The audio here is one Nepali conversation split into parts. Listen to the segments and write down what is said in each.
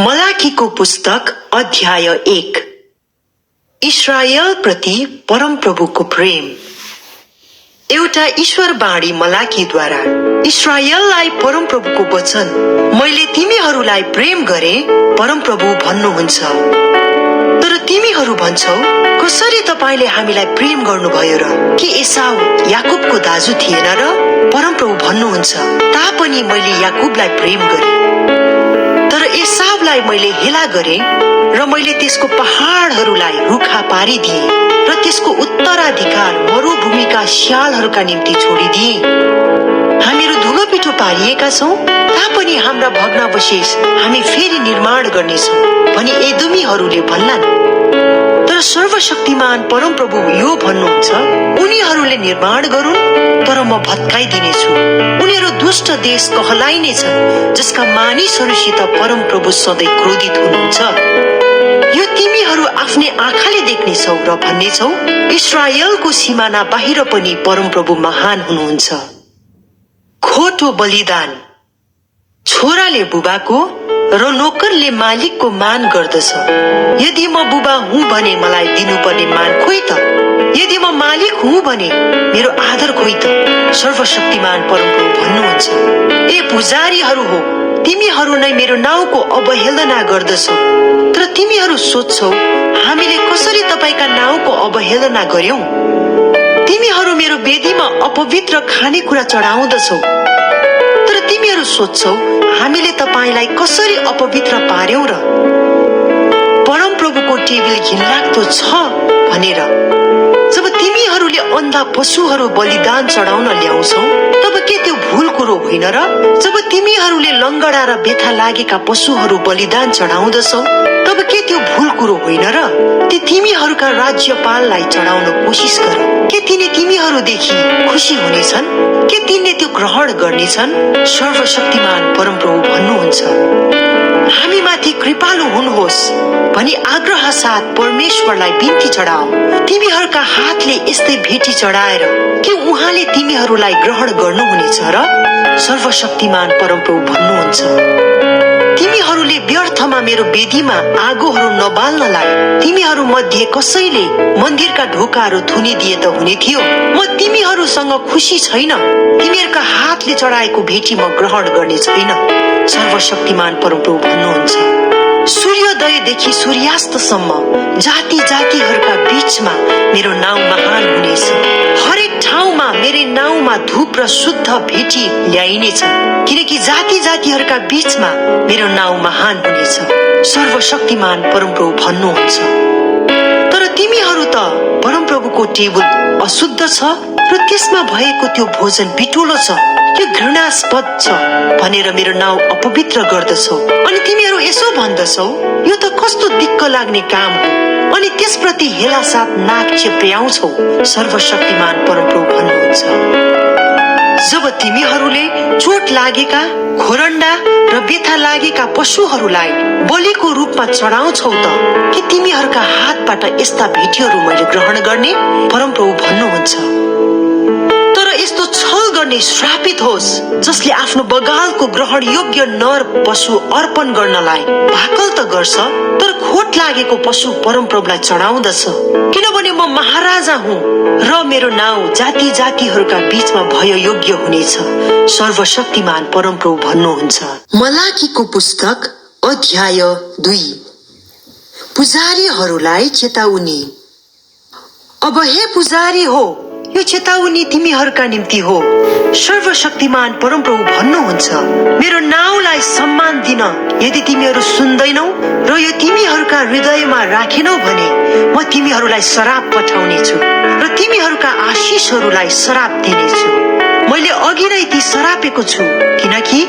मलाकीको पुस्तक अध्याय 1। इस्राएल प्रति परमप्रभुको प्रेम। एउटा ईश्वरवाणी मलाकीद्वारा इस्राएललाई परमप्रभुको वचन, मैले तिमीहरूलाई प्रेम गरे परमप्रभु भन्नुहुन्छ। तर तिमीहरू भन्छौ, कसरी तपाईले हामीलाई प्रेम गर्नुभयो र? के एसाउ याकुबको दाजु थिएन र? परमप्रभु भन्नुहुन्छ, तापनि मैले याकुबलाई प्रेम गरे, तर एसाउलाई मैले हेला गरे र मैले त्यसको पहाडहरूलाई रुखा पारिदिए र त्यसको उत्तराधिकार मरुभूमिका स्यालहरूका निम्ति छोडिदिए। हामीहरू धुलोपिठो पारिएका छौं, तापनि हाम्रा भग्नावशेष हामी फेरि निर्माण गर्नेछौं भनी एदोमीहरूले भन्लान्। तर सर्वशक्तिमान परमप्रभु यो भन्नुहुन्छ, उनीहरूले निर्माण गरून्, तर म भत्काइदिनेछु। उनीहरू दुष्ट देश कहलाइनेछन्, जसका मानिसहरूसित परमप्रभु सधैँ क्रोधित हुनुहुन्छ। यो तिमीहरू आफ्नै आँखाले देख्नेछौ र भन्नेछौ, इस्राएलको सिमाना बाहिर पनि परमप्रभु महान हुनुहुन्छ। खोटो बलिदान। छोराले बुबाको र नोकरले मालिकको मान गर्दछ। यदि म बुबा हुँ भने मलाई दिनुपर्ने मान खोइ त? यदि म मालिक हुँ भने मेरो आदर खोइ त? सर्वशक्तिमान परमप्रभु भन्नुहुन्छ, ए पुजारीहरू हो, तिमीहरू नै मेरो नाउँको अवहेलना गर्दछौ। तर तिमीहरू सोध्छौ, हामीले कसरी तपाईका नाउँको अवहेलना गर्यौं? तिमीहरू मेरो वेदीमा अपवित्र खानेकुरा चढाउँदछौ। तर तिमीहरू सोध्छौ, हामीले तपाईलाई कसरी अपवित्र पार्यौं र? परमप्रभुको टेबल घिनलाग्दो छ भनेर जब तिमीहरूले अन्धा पशुहरू बलिदान चढाउन ल्याउँछौ, तब के त्यो भूल कुरो होइन र? जब तिमीहरूले लङ्गडा र बेथा लागेका पशुहरू बलिदान चढाउँदछौ, तब के त्यो भूल कुरो होइन र? ती तिमीहरूका राज्यपाललाई चढाउन कोसिस गर। के तिनी तिमीहरूदेखि खुसी हुनेछन्? के तिनले त्यो ग्रहण गर्नेछन्? सर्वशक्तिमान परमप्रभु भन्नुहुन्छ, हामीमाथि कृपालु हुनुहोस् भनी आग्रह साथ परमेश्वरलाई बिन्ती चढाओ। तिमीहरूका हातले यस्तै भेटी चढाएर के उहाँले तिमीहरूलाई ग्रहण गर्नुहुनेछ र? सर्वशक्तिमान परमप्रभु भन्नुहुन्छ, तिमीहरूले व्यर्थमा मेरो वेदीमा आगोहरू नबाल्नलाई तिमीहरू मध्ये कसैले मन्दिरका ढोकाहरू थुनिदिए त हुने थियो। म तिमीहरूसँग खुसी छैन। तिमीहरूका हातले चढाएको भेटी म ग्रहण गर्ने छैन। सर्वशक्तिमान परमप्रभु भन्नुहुन्छ, सूर्योदयदेखि सूर्यास्तसम्म जाति जातिहरूका बीचमा मेरो नाउँ महान हुनेछ। हरेक ठाउँमा मेरो नाउँमा धूप र शुद्ध भेटी ल्याइनेछ, किनकि जाति जातिहरूका बीचमा मेरो नाउँ महान हुनेछ। सर्वशक्तिमान परमप्रभु भन्नुहुन्छ, तर तिमीहरू त परमप्रभुको टेबल अशुद्ध छ र त्यसमा भएको त्यो भोजन बिटुलो छ, यो घृणास्पद छ भनेर मेरो नाउँ अपवित्र गर्दछौ। अनि तिमीहरू यसो भन्दछौ, यो त कस्तो दिक्क लाग्ने काम हो, अनि त्यसप्रति हेला साथ नाक चेप्याउँछौ। सर्वशक्तिमान परमप्रभु भन्नुहुन्छ, जब तिमीहरूले चोट लागेका, खोरण्डा र बेथा लागेका पशुहरूलाई बलिको रूपमा चढाउँछौ त के तिमीहरूका हातबाट यस्ता भेटीहरू मैले ग्रहण गर्ने? परमप्रभु भन्नुहुन्छ, तर यस्तो छल गर्ने श्रापित होस्, जसले आफ्नो बगालको ग्रहण योग्य नर पशु अर्पण गर्नलाई भाकल त गर्छ, तर खोट लागेको पशु परमप्रभुलाई चढाउँदछ। किनभने म महाराजा हुँ र मेरो नाउँ जाति जातिहरूका बीचमा भय योग्य हुनेछ। सर्वशक्तिमान परमप्रभु भन्नुहुन्छ। मलाकीको पुस्तक अध्याय 2। पुजारीहरूलाई चेतावनी। अब हे पुजारी हो, यो चेतावनी तिमीहरूका निम्ति हो। सर्वशक्तिमान परमप्रभु भन्नुहुन्छ, मेरो नाउँलाई सम्मान दिन यदि तिमीहरू सुन्दैनौ र यो तिमीहरूका हृदयमा राखेनौ भने म तिमीहरूलाई श्राप पठाउनेछु र तिमीहरूका आशिषहरूलाई श्राप दिनेछु। मैले अघि नै ती श्रापेको छु, किनकि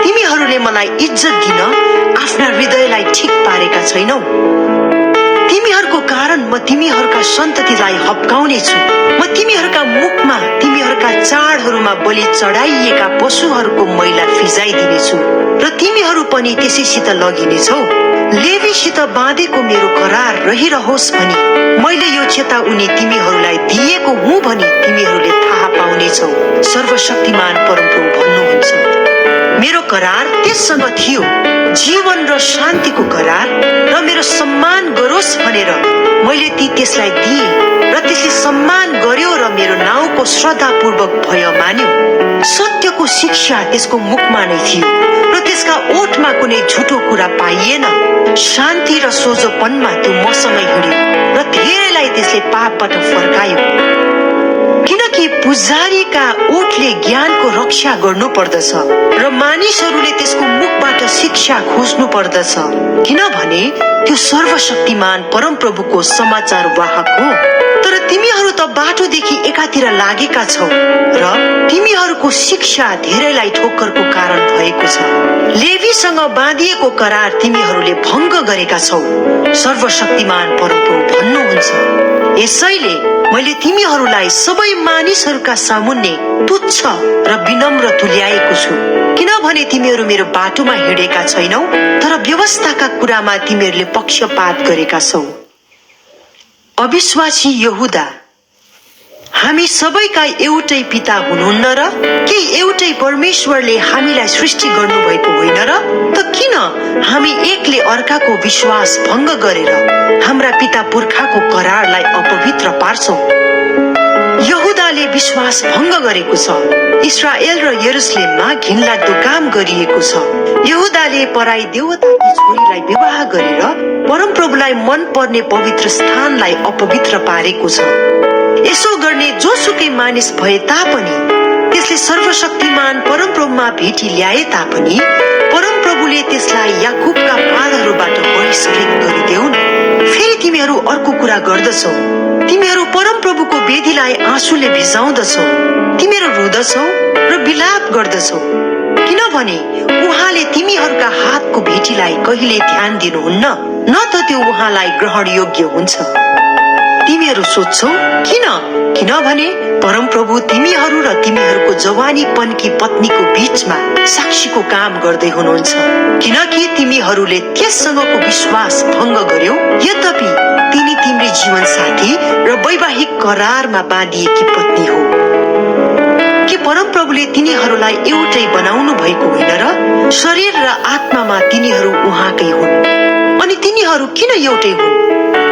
तिमीहरूले मलाई इज्जत दिन आफ्ना हृदयलाई ठिक पारेका छैनौ। तिमीहरूको कारण म तिमीहरूका सन्ततिलाई हप्काउने छु। म तिमीहरूका मुखमा तिमीहरूका चाडहरूमा बलि चढाइएका पशुहरूको मैला फिजाइदिनेछु र तिमीहरू पनि त्यसैसित लगिनेछौ। लेवीसित बाँधेको मेरो करार रहिरहोस् भनी मैले यो चेतावनी तिमीहरूलाई दिएको हुँ भनी तिमीहरूले थाहा पाउनेछौ। सर्वशक्तिमान परमप्रभु भन्नुहुन्छ, मेरो करार त्यससँग थियो, जीवन र शान्तिको करार, र मेरो सम्मान गरोस् भनेर मैले त्यसलाई दिए र त्यसले सम्मान गर्यो र मेरो नाउँको श्रद्धापूर्वक भय मान्यो। सत्यको शिक्षा त्यसको मुखमा नै थियो र त्यसका ओठमा कुनै झुटो कुरा पाइएन। शान्ति र सोझोपनमा त्यो मसँगै हिँड्यो र धेरैलाई त्यसले पापबाट फर्कायो। किनकि पुजारीका ओठले ज्ञानको रक्षा गर्नु पर्दछ र मानिसहरूले त्यसको मुखबाट शिक्षा खोज्नु पर्दछ, किनभने त्यो सर्वशक्तिमान परमप्रभुको समाचार वाहक हो। तर तिमीहरू त बाटोदेखि एकातिर लागेका छौ र तिमीहरूको शिक्षा धेरैलाई ठोक्करको कारण भएको छ। लेवीसँग बाँधिएको करार तिमीहरूले भङ्ग गरेका छौ, सर्वशक्तिमान परमप्रभु भन्नुहुन्छ। यसैले मैले तिमीहरूलाई सबै मानिसहरूका सामुन्ने तुच्छ र विनम्र तुल्याएको छु, किनभने तिमीहरू मेरो बाटोमा हिँडेका छैनौ, तर व्यवस्थाका कुरामा तिमीहरूले पक्षपात गरेका छौ। अविश्वासी यहूदा, हामी सबैका एउटै पिता हुनुहुन्न र? के एउटै परमेश्वरले हामीलाई सृष्टि गर्नुभएको होइन र? त किन हामी एकले अर्काको विश्वास भङ्ग गरेर हाम्रा पिता पुर्खाको करारलाई अपवित्र पार्छौं? यहूदाले विश्वास भङ्ग गरेको छ। इस्राएल र यरुशलेममा घिनलाग्दो काम गरिएको छ। यहूदाले पराई देवताकी छोरीलाई विवाह गरेर परमप्रभुलाई मन पर्ने पवित्र स्थानलाई अपवित्र पारेको छ। यसो गर्ने जोसुकै मानिस भए तापनि, त्यसले सर्वशक्तिमान परमप्रभुमा भेटी ल्याए तापनि, परमप्रभुले त्यसलाई याकुबका पालहरूबाट बहिष्कृत गरिदेऊन्। फेरि तिमीहरू अर्को कुरा गर्दछौ, तिमीहरू परमप्रभुको वेदीलाई आँसुले भिजाउँदछौ। तिमीहरू रुँदछौ र विलाप गर्दछौ, किनभने उहाँले तिमीहरूका हातको भेटीलाई कहिले ध्यान दिनुहुन्न, न त त्यो उहाँलाई ग्रहण योग्य हुन्छ। तिमीहरू सोध्छौ किन? किनभने परमप्रभु तिमीहरू र तिमीहरूको जवानीपनकी पत्नीको बीचमा साक्षीको काम गर्दै हुनुहुन्छ, किनकि तिमीहरूले त्यससँगको विश्वास भङ्ग गर्यौ, यद्यपि तिनी तिम्री जीवन साथी र वैवाहिक करारमा बाँधिएकी पत्नी हो। के परमप्रभुले तिनीहरूलाई एउटै बनाउनु भएको होइन र? शरीर र आत्मामा तिनीहरू उहाँकै हुन्। अनि तिनीहरू किन एउटै हुन्?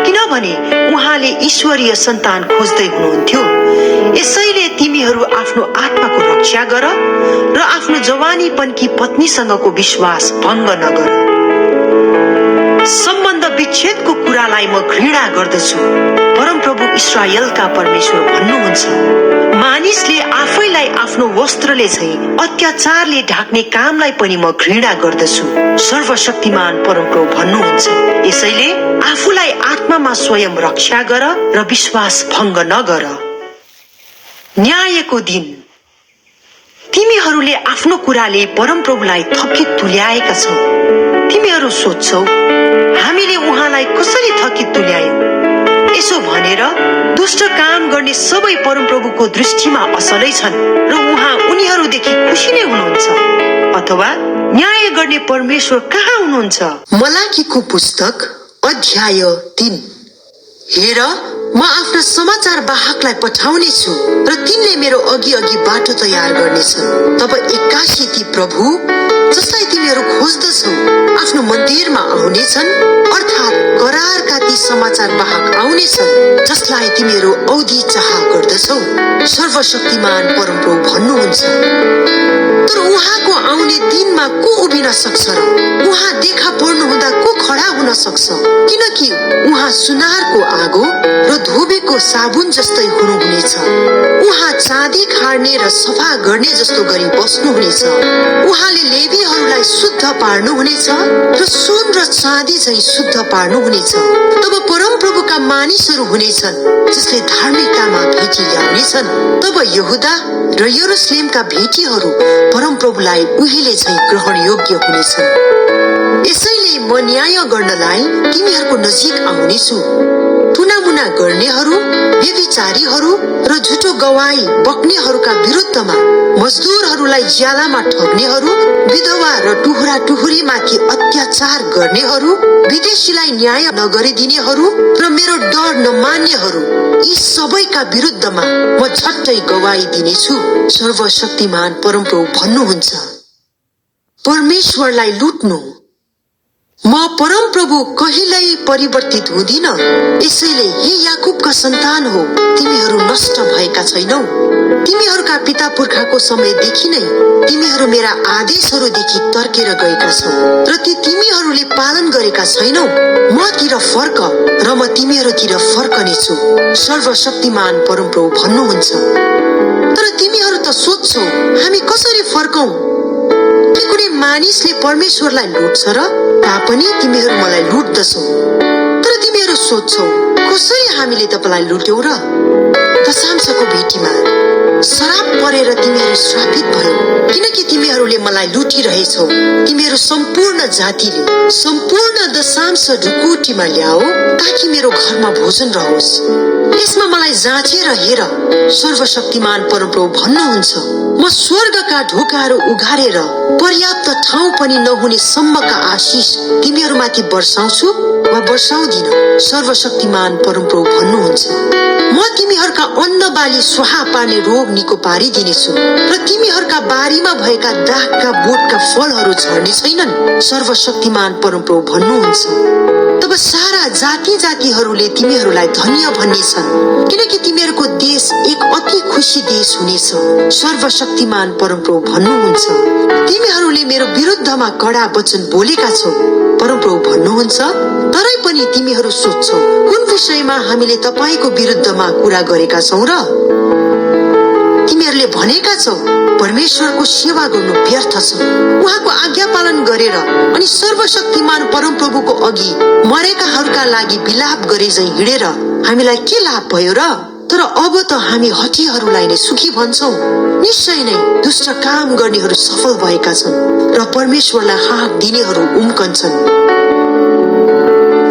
किनभने उहाँले ईश्वरीय सन्तान खोज्दै हुनुहुन्थ्यो। यसैले तिमीहरू आफ्नो आत्माको रक्षा गर र आफ्नो जवानीपनकी पत्नीसँगको विश्वास भङ्ग नगर। सम्बन्ध विच्छेदको कुरालाई म घृणा गर्दछु, परमप्रभु इस्राएलका परमेश्वर भन्नुहुन्छ। मानिसले आफैलाई आफ्नो वस्त्रले झैं अत्याचारले ढाक्ने कामलाई पनि म घृणा गर्दछु, सर्वशक्तिमान परमप्रभु भन्नुहुन्छ। यसैले आफूलाई आत्मामा स्वयं रक्षा गर र विश्वास भङ्ग नगर। न्यायको दिन, तिमीहरूले आफ्नो कुराले परमप्रभुलाई थकित तुल्याएका छौ। तिमीहरू सोध्छौ हामीले उहाँलाई कसरी थकित तुल्यायौं? यसो भनेर दुष्ट काम गर्ने सबै परमप्रभुको दृष्टिमा असलै छन् र उहाँ उनीहरूदेखि खुसी नै हुनुहुन्छ, अथवा न्याय गर्ने परमेश्वर कहाँ हुनुहुन्छ? मलाकीको पुस्तक अध्याय 3। हेर, म आफ्ना समाचार वाहकलाई पठाउने छु र तिनले मेरो अघि अघि बाटो तयार गर्नेछन्। तब एक्कासी ती प्रभु जसलाई तिमीहरू खोज्दछौ आफ्नो मन्दिरमा आउनेछन्, अर्थात् करारका ती समाचार वाहक आउनेछन् जसलाई तिमीहरू औधी चाह गर्दछौ, सर्वशक्तिमान परमप्रभु भन्नुहुन्छ। तर उहाँको आउने दिनमा को उभिन सक्छ र? उहाँ देखा पर्नु हुँदा को खडा हुन सक्छ? किनकि उहाँ सुनारको आगो र धोबेको साबुन जस्तै हुनुहुनेछ। उहाँ चाँदी खाड्ने र सफा गर्ने जस्तो गरी बस्नुहुनेछ। उहाँले लेवीहरूलाई शुद्ध पार्नुहुनेछ र सुन र चाँदी झैं शुद्ध पार्नुहुनेछ। तब परमप्रभुका मानिसहरू हुनेछन् जसले धार्मिकतामा भेटी ल्याउनेछन्। तब यहूदा र यरुशलेमका भेटीहरू परमप्रभुलाई उहिले झैं ग्रहण योग्य हुनेछन्। यसैले म न्याय गर्नलाई तिमीहरूको नजिक आउनेछु। टुनामुना गर्नेहरू, व्यभिचारीहरू र झुटो गवाई बक्नेहरूका विरुद्धमा, मजदुरहरूलाई ज्यालामा ठग्नेहरू, विधवा र टुहुरा टुहुरीमाथि अत्याचार गर्नेहरू, विदेशीलाई न्याय नगरिदिनेहरू र मेरो डर नमान्नेहरू, यी सबैका विरुद्धमा म झट्टै गवाई दिनेछु, सर्वशक्तिमान परमप्रभु भन्नुहुन्छ। परमेश्वरलाई लुट्नु। म परमप्रभु कहिल्यै परिवर्तित हुँदिन। यसैले हे याकुबका सन्तान हो, तिमीहरू नष्ट भएका छैनौ। तिमीहरूका पिता पुर्खाको समयदेखि नै तिमीहरू मेरा आदेशहरूदेखि तर्केर गएका छौ र ती तिमीहरूले पालन गरेका छैनौ। मतिर फर्क र म तिमीहरूतिर फर्कनेछु, सर्वशक्तिमान परमप्रभु भन्नुहुन्छ। तर तिमीहरू त सोध्छौ, हामी कसरी फर्कौं? के कुनै मानिसले परमेश्वरलाई लुट्छ र? तापनि तिमीहरू मलाई लुट्दछौ। तर तिमीहरू सोध्छौ, कसरी हामीले तपाईलाई लुट्यौ र? दशांशको भेटीमा शराब परेर तिमीहरू श्रापित भयो, किनकि तिमीहरूले मलाई लुटिरहेछौ। तिमीहरू सम्पूर्ण जातिले सम्पूर्ण दशांश ढुकुटीमा ल्याओ, ताकि मेरो घरमा भोजन रहोस्। यसमा मलाई जाँचेर हेर, सर्वशक्तिमान परमप्रभु भन्नुहुन्छ। म स्वर्गका ढोकाहरू उघारेर पर्याप्त ठाउँ पनि नहुने सम्मका आशिष तिमीहरूमाथि वर्षाउँछु वा वर्षाउँदिन, सर्वशक्तिमान परमप्रभु भन्नुहुन्छ। म तिमीहरूका अन्न बाली स्वाहा पार्ने रोग निको पारिदिनेछु र तिमीहरूका बारीमा भएका दागका बोटका फलहरू झर्ने छैनन्, सर्वशक्तिमान परमप्रभु भन्नुहुन्छ। तब सारा जाति जातिहरूले तिमीहरूलाई धन्य भन्नेछन्, किनकि तिमीहरूको देश एक अति खुशी देश हुनेछ, सर्वशक्तिमान परमप्रभु भन्नुहुन्छ। तिमीहरूले मेरो विरुद्धमा कडा वचन बोलेका छौ, परमप्रभु भन्नुहुन्छ। तरै पनि तिमीहरू सोध्छौ, कुन विषयमा हामीले तपाईको विरुद्धमा कुरा गरेका छौं र? तिमीहरूले भनेका छौ, परमेश्वरको सेवा गर्नु व्यर्थ छ। उहाँको आज्ञा पालन गरेर अनि सर्वशक्तिमान परमप्रभुको अघि मरेकाहरूका लागि विलाप गरे झैं हिँडेर हामीलाई के लाभ भयो र? तर अब त हामी हठीहरूलाई नै सुखी भन्छौं। निश्चय नै दुष्ट काम गर्नेहरू सफल भएका छन् र परमेश्वरलाई हाक दिनेहरू उम्कन्छन्।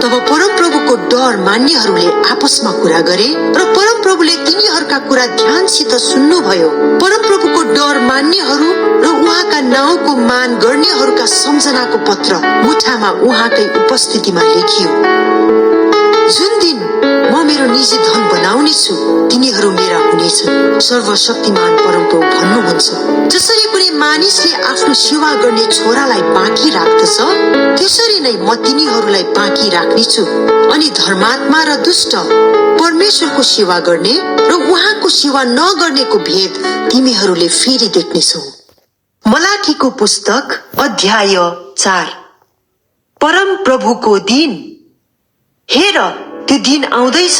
तब परमप्रभुको डर मान्नेहरूले आपसमा कुरा गरे र परमप्रभुले तिनीहरूका कुरा ध्यानसित सुन्नुभयो। परमप्रभुको डर मान्नेहरू र उहाँका नाउँको मान गर्नेहरूका सम्झनाको पत्र मुठामा उहाँकै उपस्थितिमा लेखियो। जुन दिन म मेरो निजी धन बनाउने छु, तिनीहरू मेरा हुनेछन्, सर्वशक्तिमान परमप्रभु भन्नुहुन्छ। जसरी कुनै मानिसले आफ्नो सेवा गर्ने छोरालाई बाँकी राख्दछ, त्यसरी नै म तिनीहरूलाई बाँकी राख्नेछु अनि धर्मात्मा र दुष्ट, परमेश्वरको सेवा गर्ने र उहाँको सेवा नगर्नेको भेद तिमीहरूले फेरि देख्नेछौ। मलाकीको पुस्तक अध्याय 4। परम प्रभुको दिन। हेर, त्यो दिन आउँदैछ,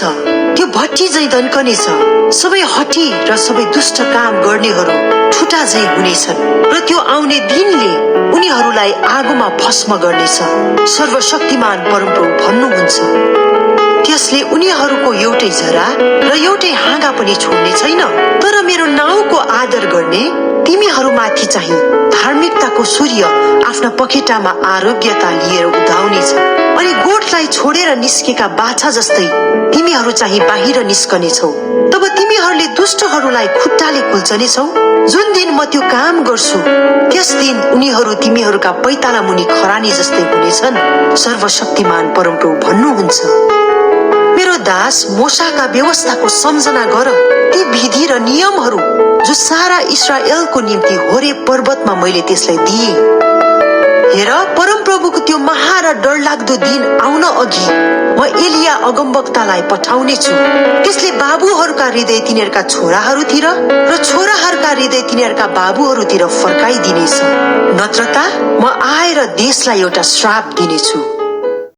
त्यो भट्टी झैं दन्कनेछ। सबै हठी र सबै दुष्ट काम गर्नेहरू ठुटा झैं हुनेछन् र त्यो आउने दिनले उनीहरूलाई आगोमा भस्म गर्नेछ, सर्वशक्तिमान परमप्रभु भन्नुहुन्छ। त्यसले उनीहरूको एउटै जरा र एउटै हाँगा पनि छोड्ने छैन। तर मेरो नाउँको आदर गर्ने तिमीहरूमाथि चाहिँ धार्मिकताको सूर्य आफ्ना पखेटामा आरोग्यता लिएर उदाउनेछ अनि गोठलाई छोडेर निस्केका बाछा जस्तै तिमीहरू चाहिँ बाहिर निस्कनेछौ। तब तिमीहरूले दुष्टहरूलाई खुट्टाले कुल्चनेछौ। जुन दिन म त्यो काम गर्छु, त्यस दिन उनीहरू तिमीहरूका पैताला मुनि खरानी जस्तै हुनेछन्, सर्वशक्तिमान परमप्रभु भन्नुहुन्छ। मेरो दास मोसाका व्यवस्थाको सम्झना गर, ती विधि र नियमहरू जो सारा इस्राएलको निम्ति होरेब पर्वतमा मैले त्यसलाई दिए। हेर, परमप्रभुको त्यो महा र डरलाग्दो दिन आउन अघि म एलिया अगमवक्तालाई पठाउने छु। त्यसले बाबुहरूका हृदय तिनीहरूका छोराहरूतिर र छोराहरूका हृदय तिनीहरूका बाबुहरूतिर फर्काइदिनेछ। नत्रता म आएर देशलाई एउटा श्राप दिनेछु।